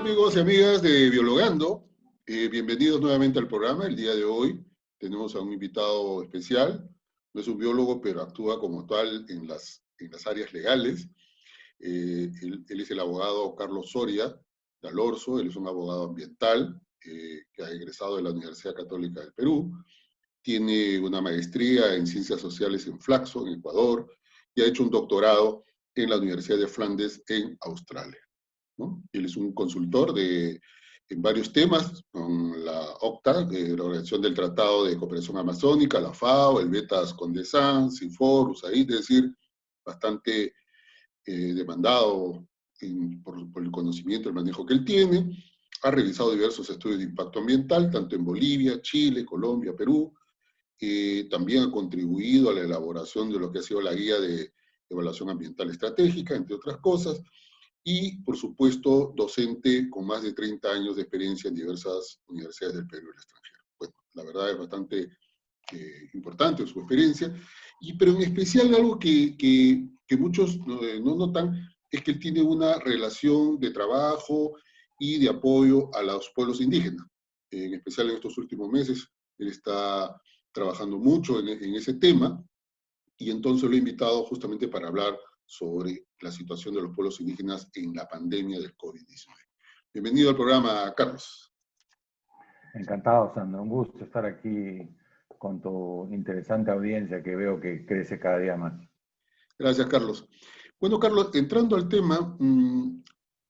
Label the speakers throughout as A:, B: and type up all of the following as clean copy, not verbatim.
A: amigos y amigas de Biologando? Bienvenidos nuevamente al programa. El día de hoy tenemos a un invitado especial. No es un biólogo, pero actúa como tal en las áreas legales. Él es el abogado Carlos Soria Dalorzo. Él es un abogado ambiental que ha egresado de la Universidad Católica del Perú. Tiene una maestría en Ciencias Sociales en Flaxo, en Ecuador, y ha hecho un doctorado en la Universidad de Flandes, en Australia, ¿no? Él es un consultor en varios temas, con la OCTA, la Organización del Tratado de Cooperación Amazónica, la FAO, el Betas Condesan, CIFOR, USAID, es decir, bastante demandado por el conocimiento, el manejo que él tiene. Ha realizado diversos estudios de impacto ambiental, tanto en Bolivia, Chile, Colombia, Perú. También ha contribuido a la elaboración de lo que ha sido la guía de evaluación ambiental estratégica, entre otras cosas. Y, por supuesto, docente con más de 30 años de experiencia en diversas universidades del Perú y el extranjero. Bueno, la verdad es bastante importante su experiencia, pero en especial algo que muchos no notan es que él tiene una relación de trabajo y de apoyo a los pueblos indígenas. En especial en estos últimos meses, él está trabajando mucho en ese tema, y entonces lo he invitado justamente para hablar sobre la situación de los pueblos indígenas en la pandemia del COVID-19. Bienvenido al programa, Carlos.
B: Encantado, Sandro. Un gusto estar aquí con tu interesante audiencia que veo que crece cada día más.
A: Gracias, Carlos. Bueno, Carlos, entrando al tema,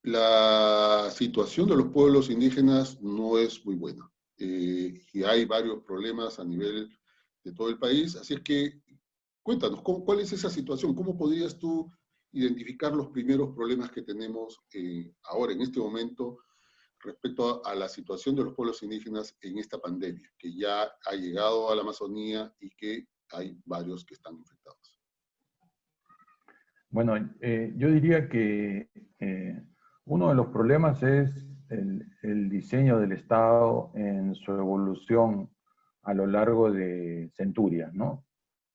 A: la situación de los pueblos indígenas no es muy buena. Y hay varios problemas a nivel de todo el país, así es que cuéntanos, ¿cuál es esa situación? ¿Cómo podrías tú identificar los primeros problemas que tenemos ahora, en este momento, respecto a la situación de los pueblos indígenas en esta pandemia, que ya ha llegado a la Amazonía y que hay varios que están infectados?
B: Bueno, yo diría que uno de los problemas es el diseño del Estado en su evolución a lo largo de centurias, ¿no?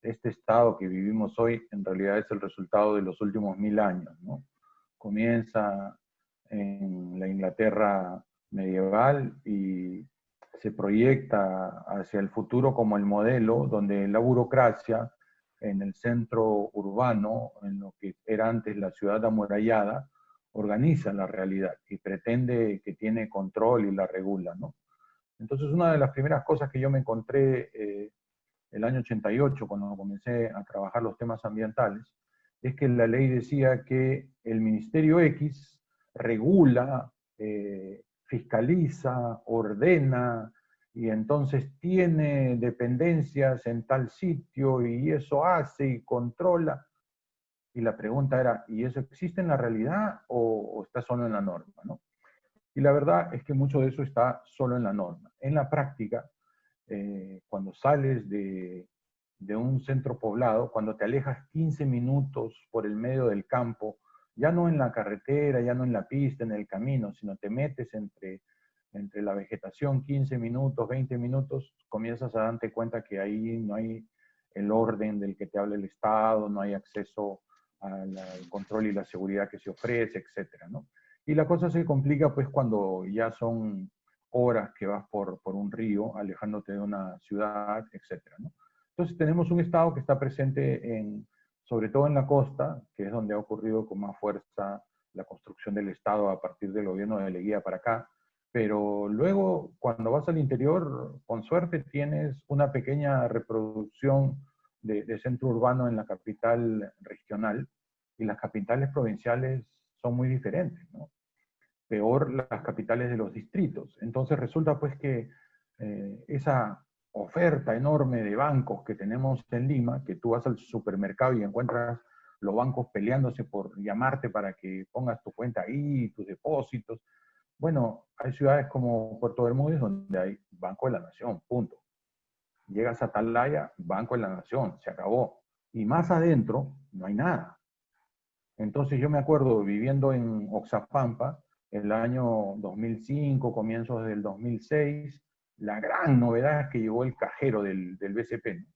B: Este Estado que vivimos hoy en realidad es el resultado de los últimos 1000 años, ¿no? Comienza en la Inglaterra medieval y se proyecta hacia el futuro como el modelo donde la burocracia en el centro urbano, en lo que era antes la ciudad amurallada, organiza la realidad y pretende que tiene control y la regula, ¿no? Entonces, una de las primeras cosas que yo me encontré el año 88, cuando comencé a trabajar los temas ambientales, es que la ley decía que el Ministerio X regula, fiscaliza, ordena, y entonces tiene dependencias en tal sitio, y eso hace y controla. Y la pregunta era, ¿y eso existe en la realidad o está solo en la norma, ¿no? Y la verdad es que mucho de eso está solo en la norma. En la práctica, cuando sales de un centro poblado, cuando te alejas 15 minutos por el medio del campo, ya no en la carretera, ya no en la pista, en el camino, sino te metes entre la vegetación 15 minutos, 20 minutos, comienzas a darte cuenta que ahí no hay el orden del que te habla el Estado, no hay acceso al control y la seguridad que se ofrece, etcétera, ¿no? Y la cosa se complica pues cuando ya son horas que vas por un río, alejándote de una ciudad, etcétera, ¿no? Entonces tenemos un Estado que está presente sobre todo en la costa, que es donde ha ocurrido con más fuerza la construcción del Estado a partir del gobierno de Leguía para acá, pero luego cuando vas al interior, con suerte tienes una pequeña reproducción de centro urbano en la capital regional, y las capitales provinciales son muy diferentes, ¿no? Peor las capitales de los distritos. Entonces resulta pues que esa oferta enorme de bancos que tenemos en Lima, que tú vas al supermercado y encuentras los bancos peleándose por llamarte para que pongas tu cuenta ahí, tus depósitos. Bueno, hay ciudades como Puerto Bermúdez donde hay Banco de la Nación, punto. Llegas a Atalaya, Banco de la Nación, se acabó. Y más adentro no hay nada. Entonces yo me acuerdo viviendo en Oxapampa, el año 2005, comienzos del 2006, la gran novedad es que llegó el cajero del BCP, ¿no?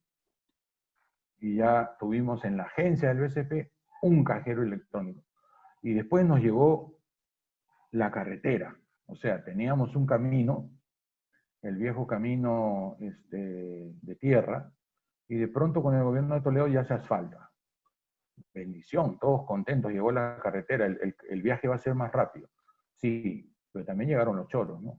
B: Y ya tuvimos en la agencia del BCP un cajero electrónico. Y después nos llegó la carretera. O sea, teníamos un camino, el viejo camino de tierra, y de pronto con el gobierno de Toledo ya se asfalta. Bendición, todos contentos, llegó la carretera, el viaje va a ser más rápido. Sí, pero también llegaron los choros, ¿no?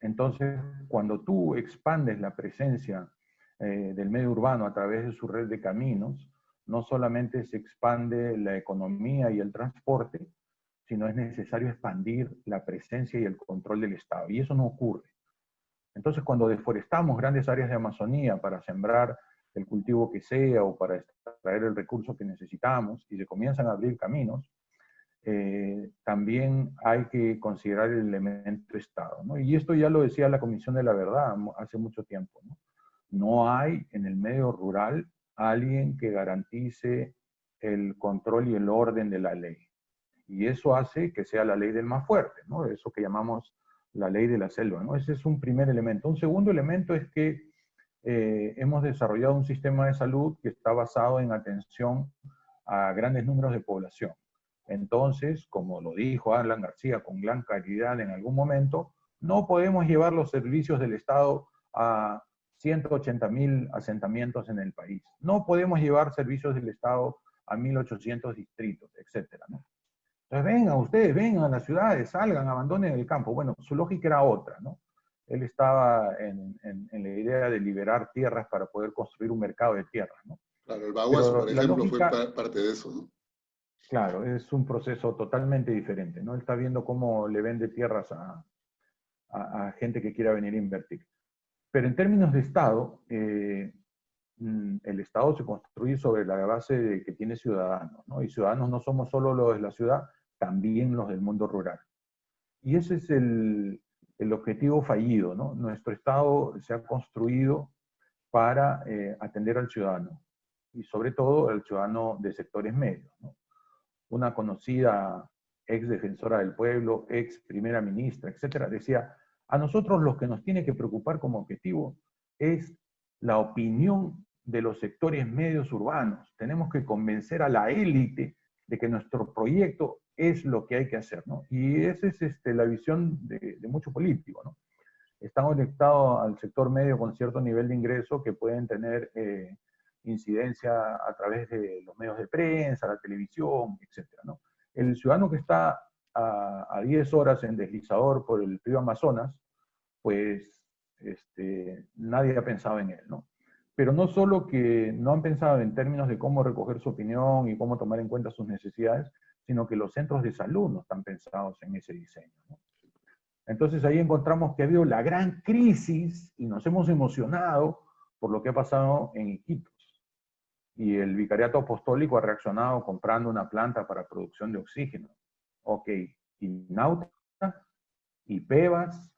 B: Entonces, cuando tú expandes la presencia del medio urbano a través de su red de caminos, no solamente se expande la economía y el transporte, sino es necesario expandir la presencia y el control del Estado. Y eso no ocurre. Entonces, cuando deforestamos grandes áreas de Amazonía para sembrar el cultivo que sea o para extraer el recurso que necesitamos y se comienzan a abrir caminos, también hay que considerar el elemento Estado, ¿no? Y esto ya lo decía la Comisión de la Verdad hace mucho tiempo, ¿no? No hay en el medio rural alguien que garantice el control y el orden de la ley. Y eso hace que sea la ley del más fuerte, ¿no? Eso que llamamos la ley de la selva, ¿no? Ese es un primer elemento. Un segundo elemento es que hemos desarrollado un sistema de salud que está basado en atención a grandes números de población. Entonces, como lo dijo Alan García con gran claridad en algún momento, no podemos llevar los servicios del Estado a 180.000 asentamientos en el país. No podemos llevar servicios del Estado a 1.800 distritos, etcétera, ¿no? Entonces, vengan ustedes, vengan a las ciudades, salgan, abandonen el campo. Bueno, su lógica era otra, ¿no? Él estaba en la idea de liberar tierras para poder construir un mercado de tierras, ¿no?
A: Claro, el Baguazo,
B: Pero
A: por
B: la
A: ejemplo, fue
B: lógica,
A: parte de eso, ¿no?
B: claro, es un proceso totalmente diferente, ¿no? Él está viendo cómo le vende tierras a gente que quiera venir a invertir. Pero en términos de Estado, el Estado se construye sobre la base de que tiene ciudadanos, ¿no? Y ciudadanos no somos solo los de la ciudad, también los del mundo rural. Y ese es el objetivo fallido, ¿no? Nuestro Estado se ha construido para atender al ciudadano, y sobre todo al ciudadano de sectores medios, ¿no? Una conocida ex defensora del pueblo, ex primera ministra, etcétera, decía, a nosotros lo que nos tiene que preocupar como objetivo es la opinión de los sectores medios urbanos. Tenemos que convencer a la élite de que nuestro proyecto es lo que hay que hacer, ¿no? Y esa es la visión de muchos políticos, ¿no? Están conectados al sector medio con cierto nivel de ingreso que pueden tener incidencia a través de los medios de prensa, la televisión, etcétera, ¿no? El ciudadano que está a 10 horas en deslizador por el río Amazonas, pues nadie ha pensado en él, ¿no? Pero no solo que no han pensado en términos de cómo recoger su opinión y cómo tomar en cuenta sus necesidades, sino que los centros de salud no están pensados en ese diseño, ¿no? Entonces ahí encontramos que ha habido la gran crisis y nos hemos emocionado por lo que ha pasado en Iquitos. Y el Vicariato Apostólico ha reaccionado comprando una planta para producción de oxígeno. Ok, y Nauta, y Pebas,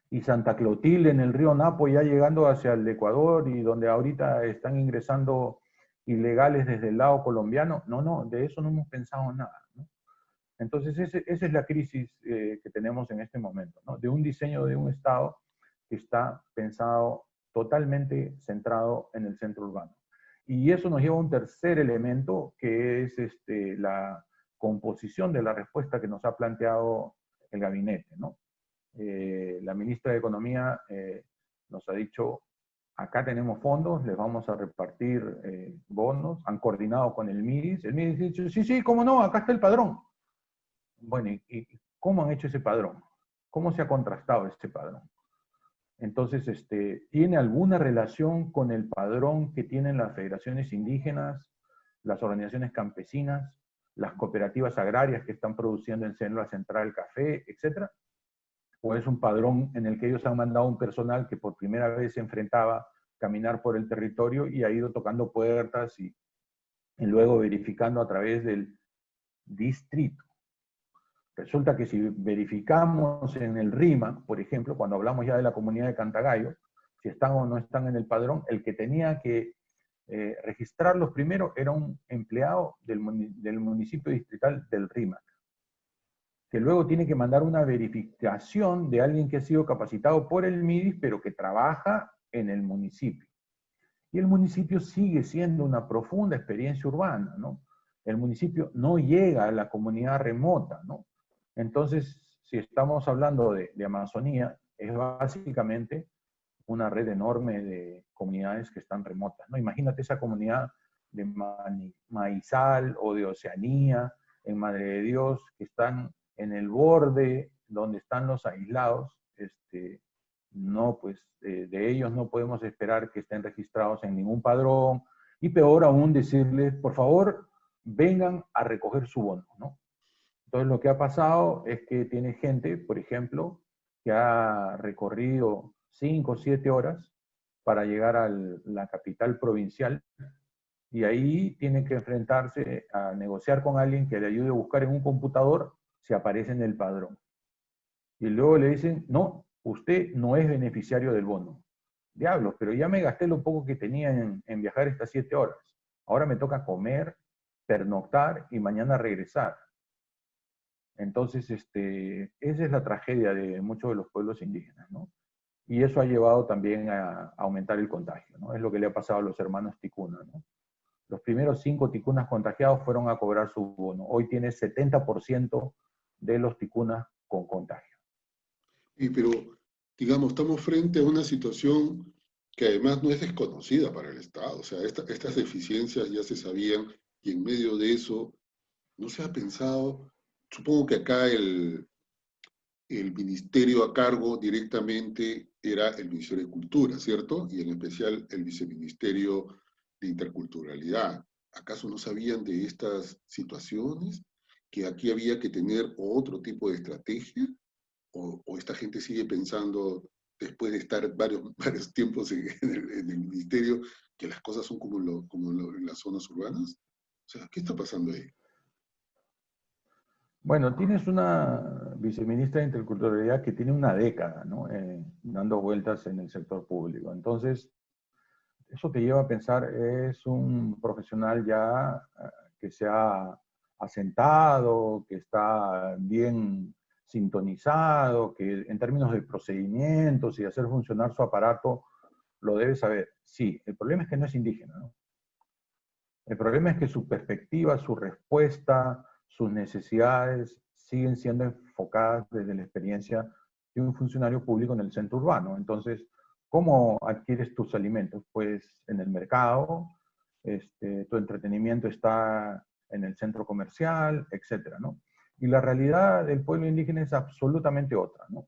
B: y Santa Clotilde en el río Napo ya llegando hacia el Ecuador y donde ahorita están ingresando ilegales desde el lado colombiano. No, de eso no hemos pensado nada, ¿no? Entonces esa es la crisis que tenemos en este momento, ¿no? De un diseño de un Estado que está pensado totalmente centrado en el centro urbano. Y eso nos lleva a un tercer elemento, que es la composición de la respuesta que nos ha planteado el gabinete, ¿no? La ministra de Economía nos ha dicho, acá tenemos fondos, les vamos a repartir bonos, han coordinado con el MIDIS ha dicho, sí, cómo no, acá está el padrón. Bueno, ¿y cómo han hecho ese padrón? ¿Cómo se ha contrastado ese padrón? Entonces, ¿tiene alguna relación con el padrón que tienen las federaciones indígenas, las organizaciones campesinas, las cooperativas agrarias que están produciendo en Selva Central café, etcétera? ¿O es un padrón en el que ellos han mandado un personal que por primera vez se enfrentaba a caminar por el territorio y ha ido tocando puertas y luego verificando a través del distrito? Resulta que si verificamos en el RIMA, por ejemplo, cuando hablamos ya de la comunidad de Cantagallo, si están o no están en el padrón, el que tenía que registrarlos primero era un empleado del municipio distrital del RIMA, que luego tiene que mandar una verificación de alguien que ha sido capacitado por el MIDIS, pero que trabaja en el municipio. Y el municipio sigue siendo una profunda experiencia urbana, ¿no? El municipio no llega a la comunidad remota, ¿no? Entonces, si estamos hablando de Amazonía, es básicamente una red enorme de comunidades que están remotas, ¿no? Imagínate esa comunidad de Maizal o de Oceanía, en Madre de Dios, que están en el borde donde están los aislados. No, pues de ellos no podemos esperar que estén registrados en ningún padrón, y peor aún decirles, por favor, vengan a recoger su bono, ¿no? Entonces lo que ha pasado es que tiene gente, por ejemplo, que ha recorrido 5 o 7 horas para llegar a la capital provincial, y ahí tiene que enfrentarse a negociar con alguien que le ayude a buscar en un computador si aparece en el padrón. Y luego le dicen, no, usted no es beneficiario del bono. Diablos, pero ya me gasté lo poco que tenía en viajar estas 7 horas. Ahora me toca comer, pernoctar y mañana regresar. Entonces, esa es la tragedia de muchos de los pueblos indígenas, ¿no? Y eso ha llevado también a aumentar el contagio, ¿no? Es lo que le ha pasado a los hermanos Ticuna, ¿no? Los primeros 5 ticunas contagiados fueron a cobrar su bono. Hoy tiene 70% de los ticunas con contagio.
A: Pero, digamos, estamos frente a una situación que además no es desconocida para el Estado. O sea, estas deficiencias ya se sabían, y en medio de eso no se ha pensado. Supongo que acá el ministerio a cargo directamente era el Ministerio de Cultura, ¿cierto? Y en especial el Viceministerio de Interculturalidad. ¿Acaso no sabían de estas situaciones? ¿Que aquí había que tener otro tipo de estrategia? ¿O esta gente sigue pensando, después de estar varios tiempos en el ministerio, que las cosas son como en las zonas urbanas? O sea, ¿qué está pasando ahí?
B: Bueno, tienes una viceministra de Interculturalidad que tiene una década, ¿no? Dando vueltas en el sector público. Entonces, eso te lleva a pensar, es un profesional ya que se ha asentado, que está bien sintonizado, que en términos de procedimientos y de hacer funcionar su aparato, lo debe saber. Sí, el problema es que no es indígena, ¿no? El problema es que su perspectiva, su respuesta, sus necesidades siguen siendo enfocadas desde la experiencia de un funcionario público en el centro urbano. Entonces, ¿cómo adquieres tus alimentos? Pues en el mercado, tu entretenimiento está en el centro comercial, etcétera, ¿no? Y la realidad del pueblo indígena es absolutamente otra, ¿no?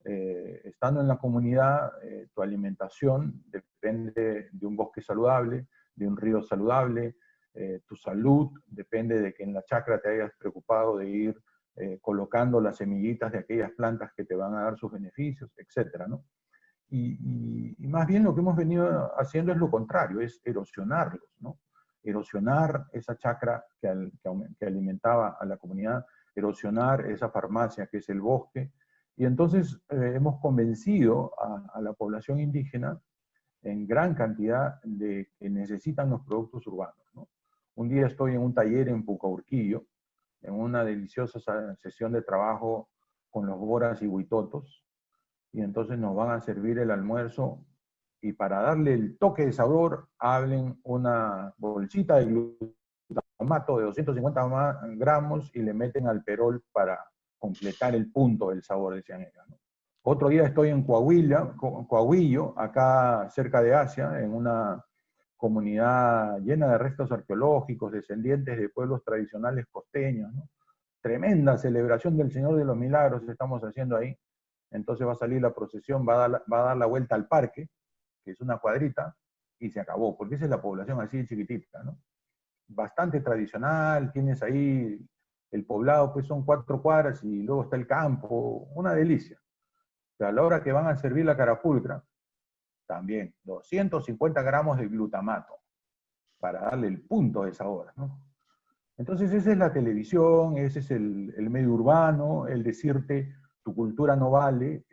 B: Estando en la comunidad, tu alimentación depende de un bosque saludable, de un río saludable, tu salud depende de que en la chacra te hayas preocupado de ir colocando las semillitas de aquellas plantas que te van a dar sus beneficios, etcétera, ¿no? Y más bien lo que hemos venido haciendo es lo contrario, es erosionarlos, ¿no? Erosionar esa chacra que alimentaba a la comunidad, erosionar esa farmacia que es el bosque, y entonces hemos convencido a la población indígena en gran cantidad de que necesitan los productos urbanos, ¿no? Un día estoy en un taller en Pucaurquillo, en una deliciosa sesión de trabajo con los boras y huitotos, y entonces nos van a servir el almuerzo, y para darle el toque de sabor, hablen una bolsita de glutamato de 250 gramos y le meten al perol para completar el punto del sabor, decían ellos, ¿no? Otro día estoy en Coahuillo, acá cerca de Asia, en una comunidad llena de restos arqueológicos, descendientes de pueblos tradicionales costeños, ¿no? Tremenda celebración del Señor de los Milagros estamos haciendo ahí. Entonces va a salir la procesión, va a dar la vuelta al parque, que es una cuadrita, y se acabó, porque esa es la población así de chiquitita, ¿no? Bastante tradicional, tienes ahí el poblado, pues son 4 cuadras y luego está el campo, una delicia. Pero a la hora que van a servir la carapulcra, también 250 gramos de glutamato para darle el punto de sabor, ¿no? Entonces esa es la televisión, ese es el medio urbano, el decirte tu cultura no vale,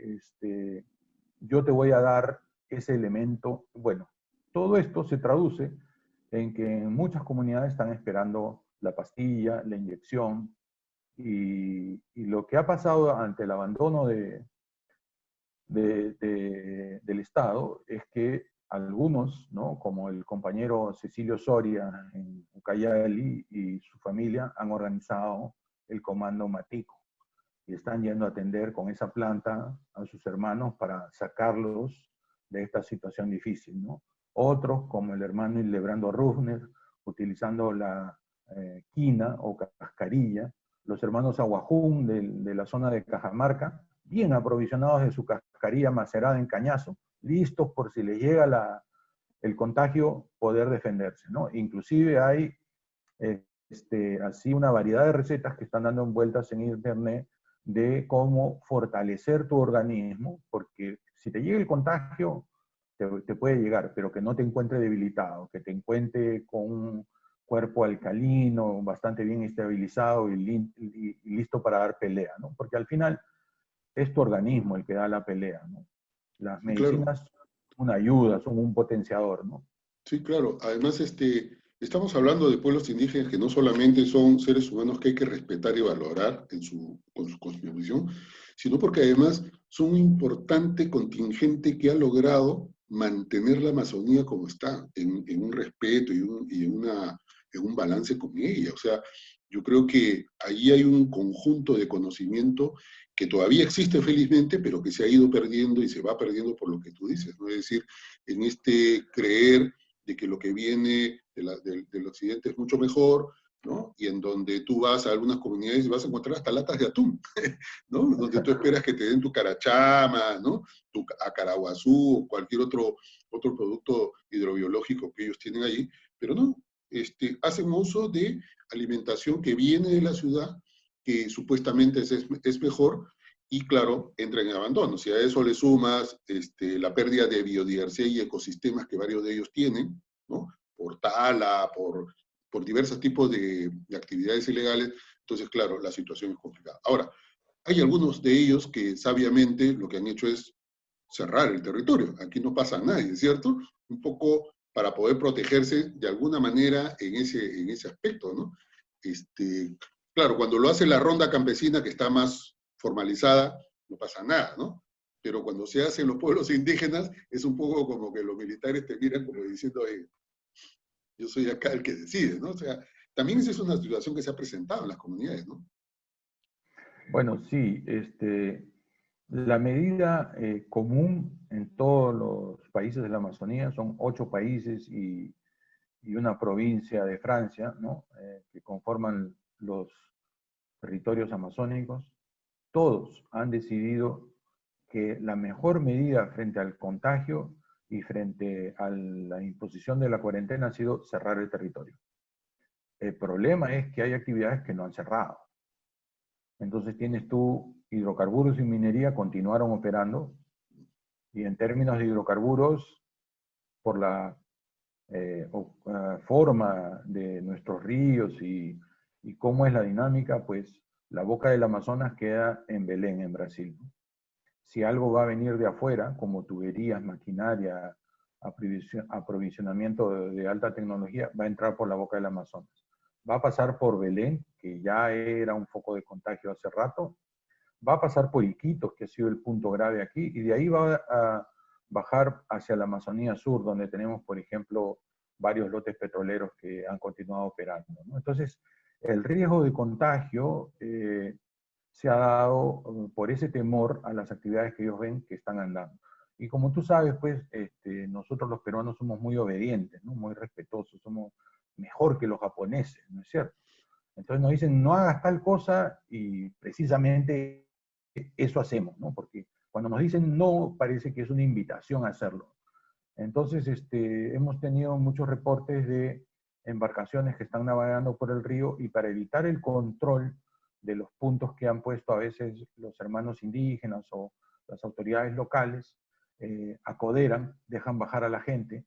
B: yo te voy a dar ese elemento. Bueno, todo esto se traduce en que en muchas comunidades están esperando la pastilla, la inyección, y lo que ha pasado ante el abandono del Estado es que algunos, ¿no?, como el compañero Cecilio Soria en Ucayali y su familia, han organizado el Comando Matico. y están yendo a atender con esa planta a sus hermanos para sacarlos de esta situación difícil, ¿no? Otros, como el hermano Hildebrando Rufner, utilizando la quina o cascarilla, los hermanos Aguajún de la zona de Cajamarca, bien aprovisionados de su cascarilla macerada en cañazo, listos por si les llega el contagio, poder defenderse, ¿no? Inclusive hay así una variedad de recetas que están dando vueltas en internet de cómo fortalecer tu organismo, porque si te llega el contagio, te puede llegar, pero que no te encuentre debilitado, que te encuentre con un cuerpo alcalino, bastante bien estabilizado y listo para dar pelea, ¿no? Porque al final es tu organismo el que da la pelea, ¿no? Las
A: Sí, claro.
B: medicinas son una ayuda, son un potenciador, ¿no?
A: Sí, claro. Además, estamos hablando de pueblos indígenas que no solamente son seres humanos que hay que respetar y valorar con su cosmovisión, sino porque además son un importante contingente que ha logrado mantener la Amazonía como está, en un respeto en un balance con ella. O sea, yo creo que ahí hay un conjunto de conocimiento que todavía existe felizmente, pero que se ha ido perdiendo y se va perdiendo por lo que tú dices, ¿no? Es decir, en este creer de que lo que viene del occidente es mucho mejor, ¿no? Y en donde tú vas a algunas comunidades y vas a encontrar hasta latas de atún, ¿no? Donde tú esperas que te den tu carachama, ¿no? Tu acaraguazú o cualquier otro producto hidrobiológico que ellos tienen allí, pero no, hacen uso de alimentación que viene de la ciudad, que supuestamente es mejor, y claro, entra en abandono. Si a eso le sumas la pérdida de biodiversidad y ecosistemas que varios de ellos tienen, ¿no? Por tala, por diversos tipos de actividades ilegales, entonces, claro, la situación es complicada. Ahora, hay algunos de ellos que sabiamente lo que han hecho es cerrar el territorio. Aquí no pasa a nadie, ¿cierto? Un poco para poder protegerse de alguna manera en ese aspecto, ¿no? Claro, cuando lo hace la ronda campesina, que está más formalizada, no pasa nada, ¿no? Pero cuando se hace en los pueblos indígenas, es un poco como que los militares te miran como diciendo, yo soy acá el que decide, ¿no? O sea, también esa es una situación que se ha presentado en las comunidades, ¿no?
B: Bueno, sí, la medida común en todos los países de la Amazonía, son 8 países y una provincia de Francia, ¿no? Que conforman los territorios amazónicos, todos han decidido que la mejor medida frente al contagio y frente a la imposición de la cuarentena ha sido cerrar el territorio. El problema es que hay actividades que no han cerrado. Entonces tienes tú hidrocarburos y minería continuaron operando, y en términos de hidrocarburos, por la forma de nuestros ríos y cómo es la dinámica, pues la boca del Amazonas queda en Belén, en Brasil. Si algo va a venir de afuera, como tuberías, maquinaria, aprovisionamiento de alta tecnología, va a entrar por la boca del Amazonas. Va a pasar por Belén, que ya era un foco de contagio hace rato, va a pasar por Iquitos, que ha sido el punto grave aquí, y de ahí va a bajar hacia la Amazonía Sur, donde tenemos, por ejemplo, varios lotes petroleros que han continuado operando, ¿no? Entonces, el riesgo de contagio se ha dado por ese temor a las actividades que ellos ven que están andando. Y como tú sabes, pues, nosotros los peruanos somos muy obedientes, ¿no? Muy respetuosos, somos mejor que los japoneses, ¿no es cierto? Entonces nos dicen, no hagas tal cosa, y precisamente eso hacemos, ¿no? Porque cuando nos dicen no, parece que es una invitación a hacerlo. Entonces, hemos tenido muchos reportes de embarcaciones que están navegando por el río, y para evitar el control de los puntos que han puesto a veces los hermanos indígenas o las autoridades locales, acoderan, dejan bajar a la gente,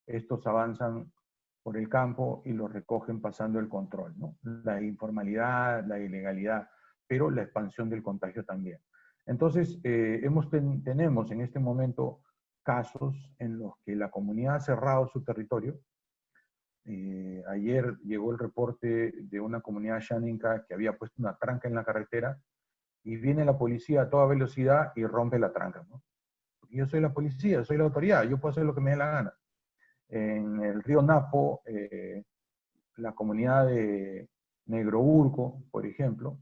B: estos avanzan por el campo y los recogen pasando el control, ¿no? La informalidad, la ilegalidad, pero la expansión del contagio también. Entonces, tenemos en este momento casos en los que la comunidad ha cerrado su territorio. Ayer llegó el reporte de una comunidad Xaninka que había puesto una tranca en la carretera, y viene la policía a toda velocidad y rompe la tranca, ¿no? Porque yo soy la policía, soy la autoridad, yo puedo hacer lo que me dé la gana. En el río Napo, la comunidad de Negro Urco, por ejemplo,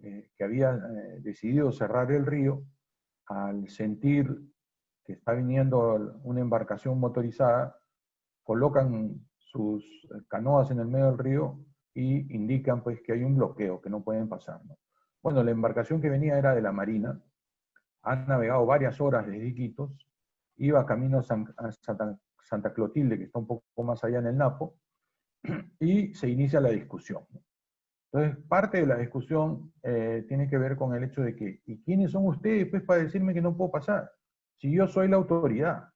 B: que había decidido cerrar el río, al sentir que está viniendo una embarcación motorizada, colocan sus canoas en el medio del río y indican pues que hay un bloqueo, que no pueden pasar, ¿no? Bueno, la embarcación que venía era de la Marina, han navegado varias horas desde Iquitos, iba camino a Santa Clotilde, que está un poco más allá en el Napo, y se inicia la discusión. Entonces, parte de la discusión tiene que ver con el hecho de que, ¿y quiénes son ustedes pues, para decirme que no puedo pasar? Si yo soy la autoridad.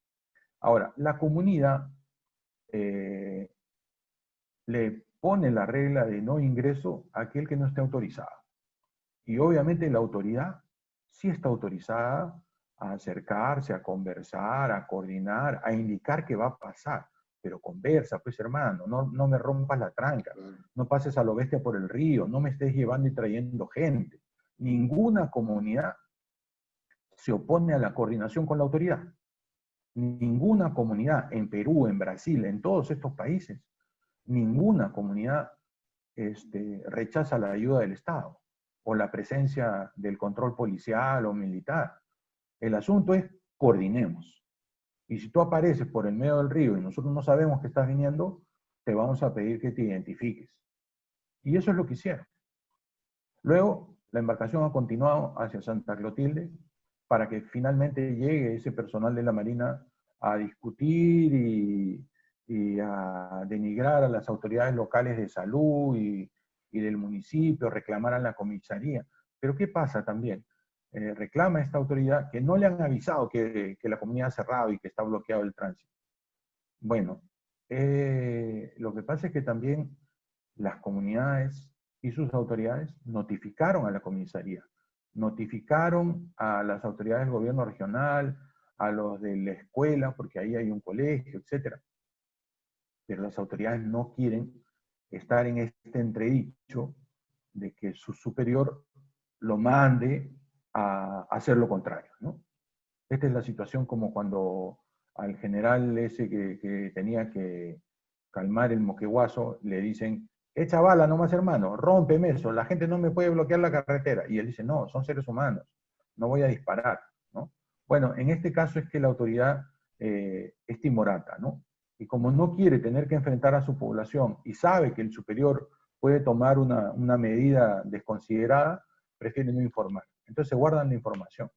B: Ahora, la comunidad le pone la regla de no ingreso a aquel que no esté autorizado. Y obviamente la autoridad sí está autorizada a acercarse, a conversar, a coordinar, a indicar qué va a pasar. Pero conversa, pues hermano, no me rompas la tranca, no pases a lo bestia por el río, no me estés llevando y trayendo gente. Ninguna comunidad se opone a la coordinación con la autoridad. Ninguna comunidad en Perú, en Brasil, en todos estos países, ninguna comunidad rechaza la ayuda del Estado o la presencia del control policial o militar. El asunto es coordinemos. Y si tú apareces por el medio del río y nosotros no sabemos que estás viniendo, te vamos a pedir que te identifiques. Y eso es lo que hicieron. Luego, la embarcación ha continuado hacia Santa Clotilde para que finalmente llegue ese personal de la Marina a discutir y a denigrar a las autoridades locales de salud y del municipio, reclamar a la comisaría. Pero ¿qué pasa también? Reclama esta autoridad que no le han avisado que la comunidad ha cerrado y que está bloqueado el tránsito. Bueno, lo que pasa es que también las comunidades y sus autoridades notificaron a la comisaría, notificaron a las autoridades del gobierno regional, a los de la escuela, porque ahí hay un colegio, etc. Pero las autoridades no quieren estar en este entredicho de que su superior lo mande a hacer lo contrario, ¿no? Esta es la situación como cuando al general ese que tenía que calmar el moqueguazo, le dicen, echa bala nomás hermano, rómpeme eso, la gente no me puede bloquear la carretera. Y él dice, no, son seres humanos, no voy a disparar, ¿no? Bueno, en este caso es que la autoridad es timorata, ¿no? Y como no quiere tener que enfrentar a su población y sabe que el superior puede tomar una medida desconsiderada, prefiere no informar. Entonces se guardan la información.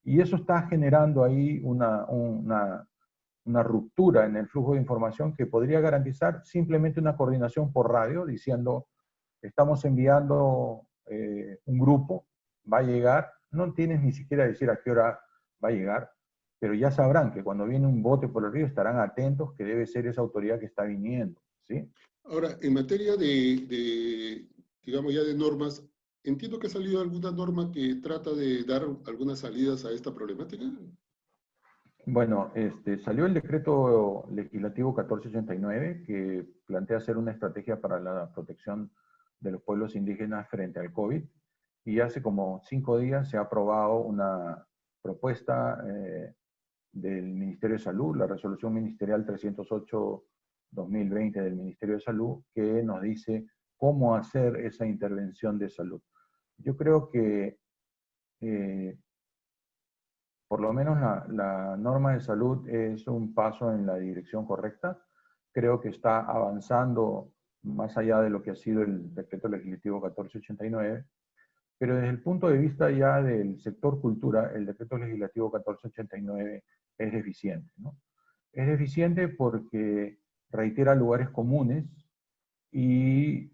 B: Y eso está generando ahí una ruptura en el flujo de información que podría garantizar simplemente una coordinación por radio diciendo, estamos enviando un grupo, va a llegar, no tienes ni siquiera decir a qué hora va a llegar, pero ya sabrán que cuando viene un bote por el río estarán atentos que debe ser esa autoridad que está viniendo, ¿sí?
A: Ahora, en materia digamos ya de normas, entiendo que ha salido alguna norma que trata de dar algunas salidas a esta problemática.
B: Bueno, salió el decreto legislativo 1489 que plantea hacer una estrategia para la protección de los pueblos indígenas frente al COVID, y hace como 5 días se ha aprobado una propuesta del Ministerio de Salud, la resolución ministerial 308-2020 del Ministerio de Salud, que nos dice cómo hacer esa intervención de salud. Yo creo que por lo menos la norma de salud es un paso en la dirección correcta. Creo que está avanzando más allá de lo que ha sido el decreto legislativo 1489, pero desde el punto de vista ya del sector cultura, el decreto legislativo 1489 es deficiente, ¿no? Es deficiente porque reitera lugares comunes y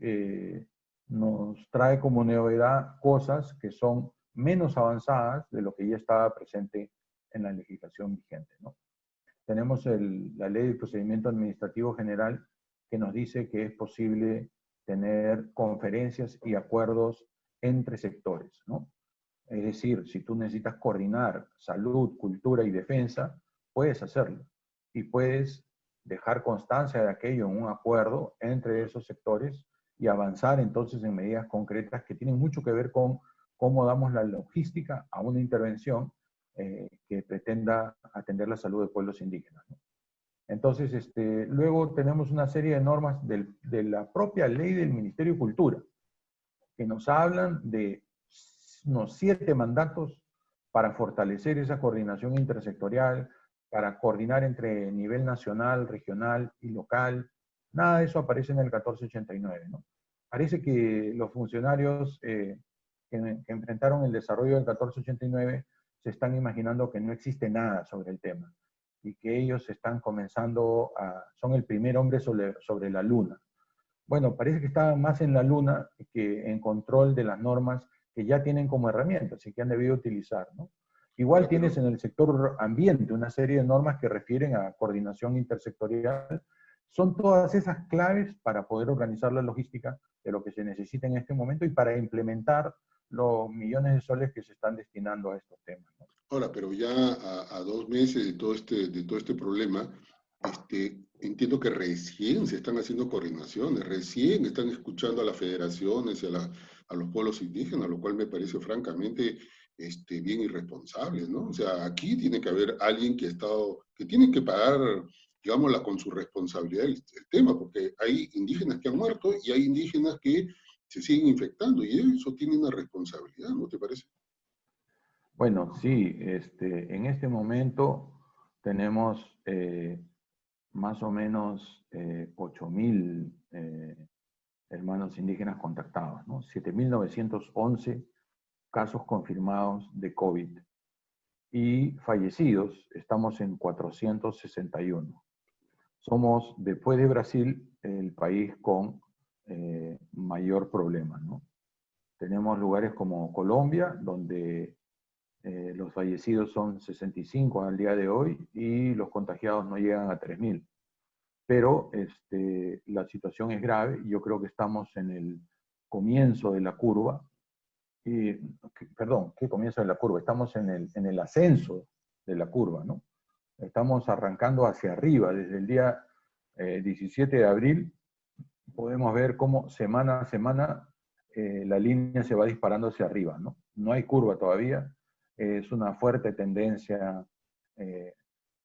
B: nos trae como novedad cosas que son menos avanzadas de lo que ya estaba presente en la legislación vigente, ¿no? Tenemos la Ley del Procedimiento Administrativo General que nos dice que es posible tener conferencias y acuerdos entre sectores, ¿no? Es decir, si tú necesitas coordinar salud, cultura y defensa, puedes hacerlo. Y puedes dejar constancia de aquello en un acuerdo entre esos sectores y avanzar entonces en medidas concretas que tienen mucho que ver con cómo damos la logística a una intervención que pretenda atender la salud de pueblos indígenas, ¿no? Entonces, luego tenemos una serie de normas de la propia ley del Ministerio de Cultura, que nos hablan de unos 7 mandatos para fortalecer esa coordinación intersectorial, para coordinar entre nivel nacional, regional y local. Nada de eso aparece en el 1489, ¿no? Parece que los funcionarios que enfrentaron el desarrollo del 1489 se están imaginando que no existe nada sobre el tema y que ellos están comenzando son el primer hombre sobre la luna. Bueno, parece que estaban más en la luna que en control de las normas que ya tienen como herramientas y que han debido utilizar, ¿no? Igual tienes en el sector ambiente una serie de normas que refieren a coordinación intersectorial. Son todas esas claves para poder organizar la logística de lo que se necesita en este momento y para implementar los millones de soles que se están destinando a estos temas, ¿no?
A: Ahora, pero ya a 2 meses de todo este problema, entiendo que recién se están haciendo coordinaciones, recién están escuchando a las federaciones y a los pueblos indígenas, lo cual me parece francamente bien irresponsable, ¿no? O sea, aquí tiene que haber alguien que tiene que pagar, digámosla, con su responsabilidad el tema, porque hay indígenas que han muerto y hay indígenas que se siguen infectando, y eso tiene una responsabilidad, ¿no te parece?
B: Bueno, sí, en este momento tenemos más o menos 8.000 hermanos indígenas contactados, ¿no? 7.911 casos confirmados de COVID. Y fallecidos, estamos en 461. Somos, después de Brasil, el país con mayor problema, ¿no? Tenemos lugares como Colombia, donde los fallecidos son 65 al día de hoy y los contagiados no llegan a 3.000. Pero la situación es grave y yo creo que estamos en el comienzo de la curva. Perdón, ¿qué comienzo de la curva? Estamos en el ascenso de la curva, ¿no? Estamos arrancando hacia arriba. Desde el día 17 de abril podemos ver cómo semana a semana la línea se va disparando hacia arriba, ¿no? No hay curva todavía, es una fuerte tendencia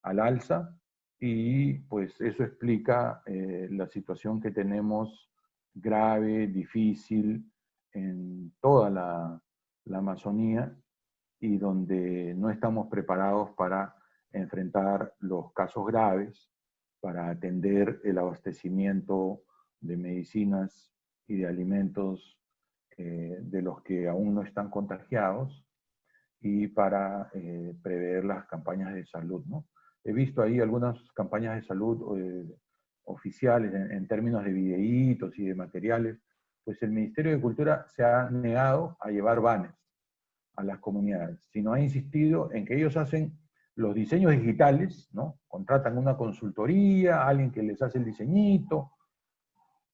B: al alza y pues eso explica la situación que tenemos grave, difícil en toda la Amazonía y donde no estamos preparados para enfrentar los casos graves, para atender el abastecimiento de medicinas y de alimentos de los que aún no están contagiados y para prever las campañas de salud, ¿no? He visto ahí algunas campañas de salud oficiales en términos de videitos y de materiales, pues el Ministerio de Cultura se ha negado a llevar banners a las comunidades, sino ha insistido en que ellos hacen los diseños digitales, ¿no? Contratan una consultoría, alguien que les hace el diseñito,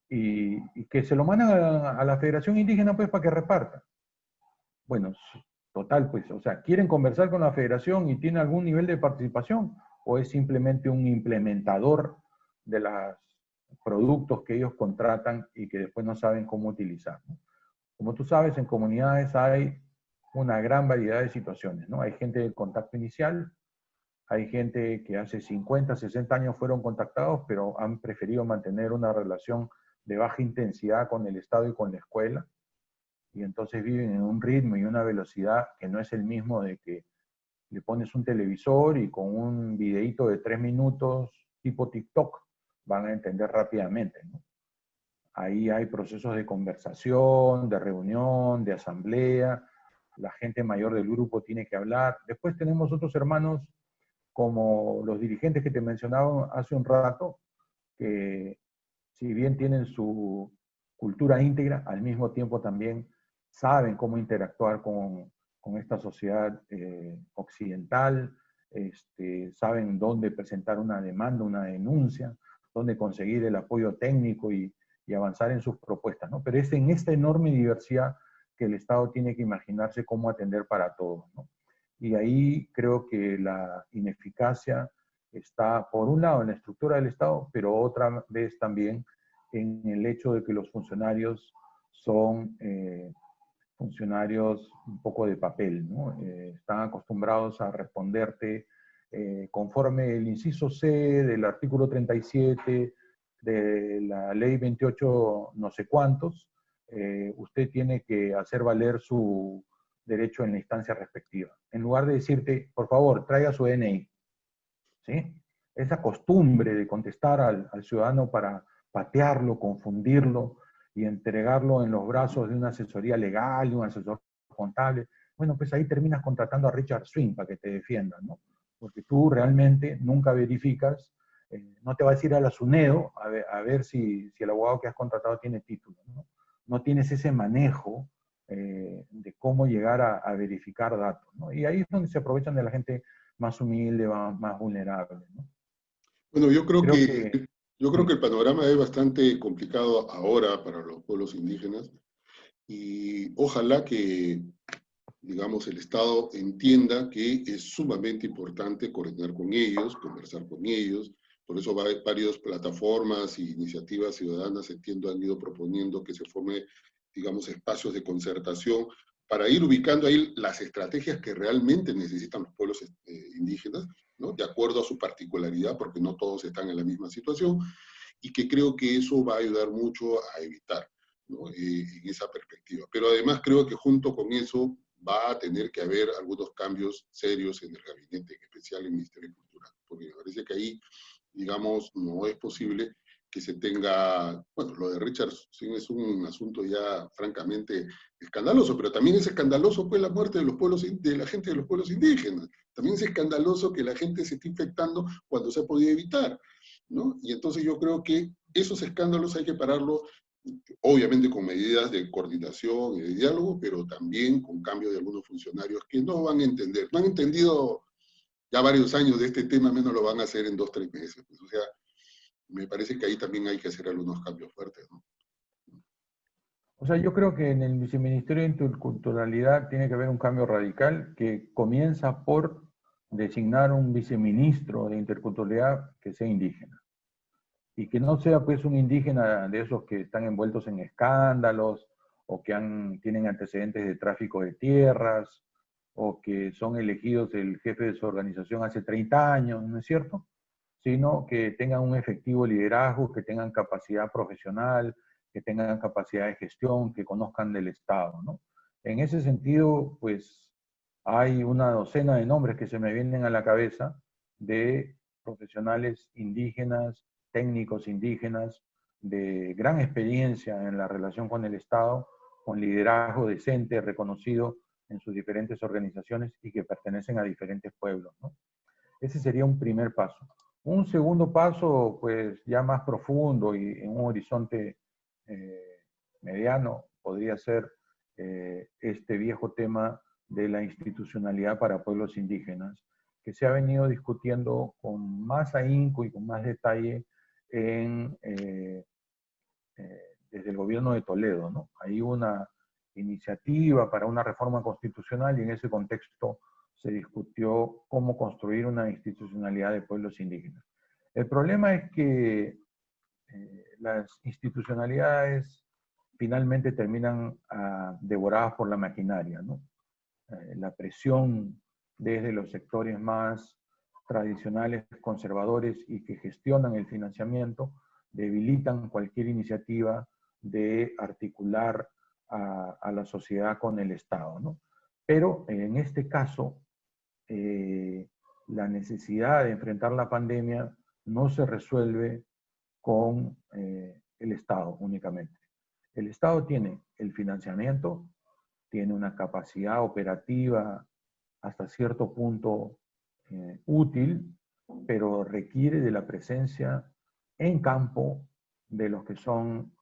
B: y que se lo mandan a la Federación Indígena pues para que reparta. Bueno, total pues, o sea, ¿quieren conversar con la Federación y tiene algún nivel de participación? ¿O es simplemente un implementador de los productos que ellos contratan y que después no saben cómo utilizar, ¿no? Como tú sabes, en comunidades hay una gran variedad de situaciones, ¿no? Hay gente del contacto inicial, hay gente que hace 50, 60 años fueron contactados, pero han preferido mantener una relación de baja intensidad con el Estado y con la escuela, y entonces viven en un ritmo y una velocidad que no es el mismo de que le pones un televisor y con un videíto de 3 minutos tipo TikTok van a entender rápidamente, ¿no? Ahí hay procesos de conversación, de reunión, de asamblea, la gente mayor del grupo tiene que hablar. Después tenemos otros hermanos como los dirigentes que te mencionaba hace un rato, que si bien tienen su cultura íntegra, al mismo tiempo también saben cómo interactuar con esta sociedad occidental, saben dónde presentar una demanda, una denuncia, dónde conseguir el apoyo técnico y avanzar en sus propuestas, ¿no? Pero es en esta enorme diversidad que el Estado tiene que imaginarse cómo atender para todos, ¿no? Y ahí creo que la ineficacia está, por un lado, en la estructura del Estado, pero otra vez también en el hecho de que los funcionarios son funcionarios un poco de papel, ¿no? Están acostumbrados a responderte conforme el inciso C del artículo 37 de la ley 28 no sé cuántos, usted tiene que hacer valer su derecho en la instancia respectiva. En lugar de decirte, por favor, traiga su DNI. ¿Sí? Esa costumbre de contestar al ciudadano para patearlo, confundirlo y entregarlo en los brazos de una asesoría legal, de un asesor contable, bueno, pues ahí terminas contratando a Richard Swing para que te defienda, ¿no? Porque tú realmente nunca verificas, no te vas a ir a la SUNEDO a ver si el abogado que has contratado tiene título, ¿no? No tienes ese manejo de cómo llegar a verificar datos, ¿no? Y ahí es donde se aprovechan de la gente más humilde, más vulnerable, ¿no?
A: Bueno,
B: Creo que
A: yo creo que
B: sí.
A: el panorama es bastante complicado ahora para los pueblos indígenas y ojalá que, digamos, el Estado entienda que es sumamente importante coordinar con ellos, conversar con ellos. Por eso varias plataformas e iniciativas ciudadanas, entiendo, han ido proponiendo que se forme, digamos, espacios de concertación para ir ubicando ahí las estrategias que realmente necesitan los pueblos indígenas, ¿no? De acuerdo a su particularidad, porque no todos están en la misma situación, y que creo que eso va a ayudar mucho a evitar, ¿no? En esa perspectiva. Pero además creo que junto con eso va a tener que haber algunos cambios serios en el gabinete, en especial en el Ministerio de Cultura, porque me parece que ahí, digamos, no es posible que se tenga, bueno, lo de Richard es un asunto ya francamente escandaloso, pero también es escandaloso pues la muerte de los pueblos, de la gente de los pueblos indígenas. También es escandaloso que la gente se esté infectando cuando se ha podido evitar, ¿no? Y entonces yo creo que esos escándalos hay que pararlos, obviamente con medidas de coordinación y de diálogo, pero también con cambio de algunos funcionarios que no van a entender, no han entendido ya varios años de este tema, menos lo van a hacer en 2 o 3 meses. Pues, o sea, me parece que ahí también hay que hacer algunos cambios fuertes, ¿no?
B: O sea, yo creo que en el Viceministerio de Interculturalidad tiene que haber un cambio radical que comienza por designar un viceministro de Interculturalidad que sea indígena. Y que no sea pues un indígena de esos que están envueltos en escándalos o que tienen antecedentes de tráfico de tierras o que son elegidos el jefe de su organización hace 30 años, ¿no es cierto? Sino que tengan un efectivo liderazgo, que tengan capacidad profesional, que tengan capacidad de gestión, que conozcan del Estado, ¿no? En ese sentido, pues hay una docena de nombres que se me vienen a la cabeza de profesionales indígenas, técnicos indígenas, de gran experiencia en la relación con el Estado, con liderazgo decente, reconocido en sus diferentes organizaciones y que pertenecen a diferentes pueblos, ¿no? Ese sería un primer paso. Un segundo paso, pues ya más profundo y en un horizonte mediano, podría ser este viejo tema de la institucionalidad para pueblos indígenas, que se ha venido discutiendo con más ahínco y con más detalle desde el gobierno de Toledo, ¿no? Hay una iniciativa para una reforma constitucional y en ese contexto se discutió cómo construir una institucionalidad de pueblos indígenas. El problema es que las institucionalidades finalmente terminan devoradas por la maquinaria, ¿no? La presión desde los sectores más tradicionales, conservadores y que gestionan el financiamiento, debilitan cualquier iniciativa de articular a la sociedad con el Estado, ¿no? Pero en este caso, la necesidad de enfrentar la pandemia no se resuelve con el Estado únicamente. El Estado tiene el financiamiento, tiene una capacidad operativa hasta cierto punto útil, pero requiere de la presencia en campo de los que son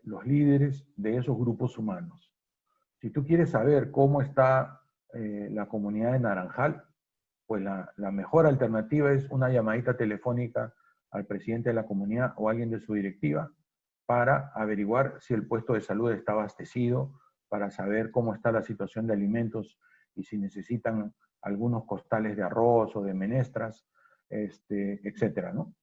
B: los líderes de esos grupos humanos. Si tú quieres saber cómo está la comunidad de Naranjal, pues la mejor alternativa es una llamadita telefónica al presidente de la comunidad o alguien de su directiva para averiguar si el puesto de salud está abastecido, para saber cómo está la situación de alimentos y si necesitan algunos costales de arroz o de menestras, etcétera, ¿no?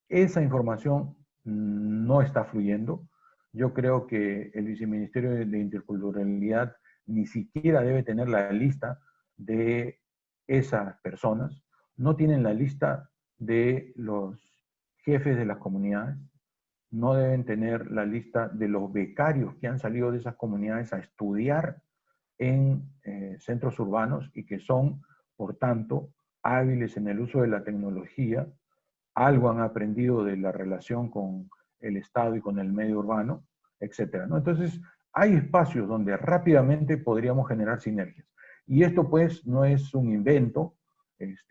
B: Esa información no está fluyendo. Yo creo que el Viceministerio de Interculturalidad ni siquiera debe tener la lista de esas personas. No tienen la lista de los jefes de las comunidades. No deben tener la lista de los becarios que han salido de esas comunidades a estudiar en centros urbanos y que son, por tanto, hábiles en el uso de la tecnología, algo han aprendido de la relación con el Estado y con el medio urbano, etcétera, ¿no? Entonces, hay espacios donde rápidamente podríamos generar sinergias. Y esto, pues, no es un invento,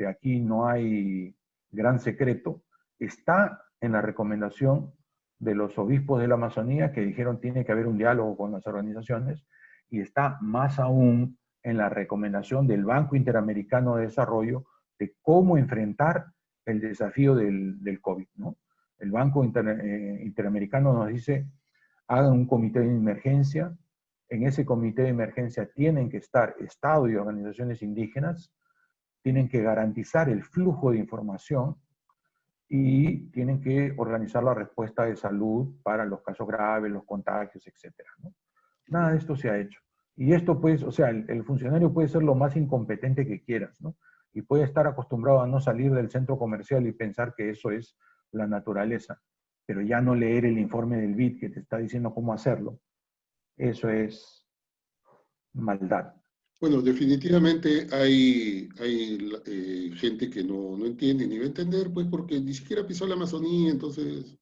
B: aquí no hay gran secreto, está en la recomendación de los obispos de la Amazonía que dijeron tiene que haber un diálogo con las organizaciones, y está más aún en la recomendación del Banco Interamericano de Desarrollo de cómo enfrentar el desafío del COVID, ¿no? El Banco Interamericano nos dice, hagan un comité de emergencia, en ese comité de emergencia tienen que estar Estado y organizaciones indígenas, tienen que garantizar el flujo de información y tienen que organizar la respuesta de salud para los casos graves, los contagios, etcétera, ¿no? Nada de esto se ha hecho. Y esto, pues, o sea, el funcionario puede ser lo más incompetente que quieras, ¿no? Y puede estar acostumbrado a no salir del centro comercial y pensar que eso es la naturaleza, pero ya no leer el informe del BID que te está diciendo cómo hacerlo, eso es maldad.
A: Bueno, definitivamente hay gente que no entiende ni va a entender, pues porque ni siquiera pisó la Amazonía, entonces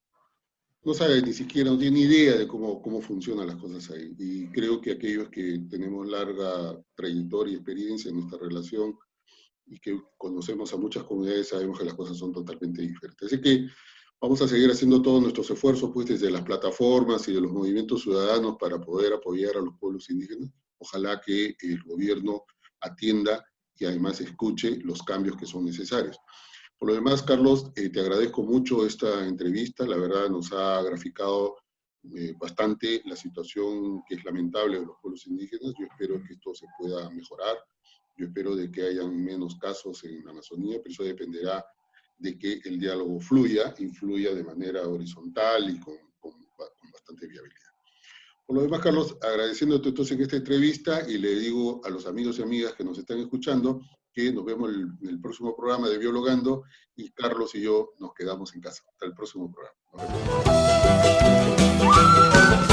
A: no sabe ni siquiera, no tiene ni idea de cómo funcionan las cosas ahí. Y creo que aquellos que tenemos larga trayectoria y experiencia en nuestra relación y que conocemos a muchas comunidades sabemos que las cosas son totalmente diferentes. Así que vamos a seguir haciendo todos nuestros esfuerzos pues desde las plataformas y de los movimientos ciudadanos para poder apoyar a los pueblos indígenas. Ojalá que el gobierno atienda y además escuche los cambios que son necesarios. Por lo demás, Carlos, te agradezco mucho esta entrevista, la verdad nos ha graficado bastante la situación que es lamentable de los pueblos indígenas. Yo espero que esto se pueda mejorar, yo espero de que hayan menos casos en la Amazonía, pero eso dependerá de que el diálogo influya de manera horizontal y con bastante viabilidad. Por lo demás, Carlos, agradeciéndote entonces en esta entrevista y le digo a los amigos y amigas que nos están escuchando que nos vemos en el próximo programa de Biologando y Carlos y yo nos quedamos en casa. Hasta el próximo programa. Nos vemos.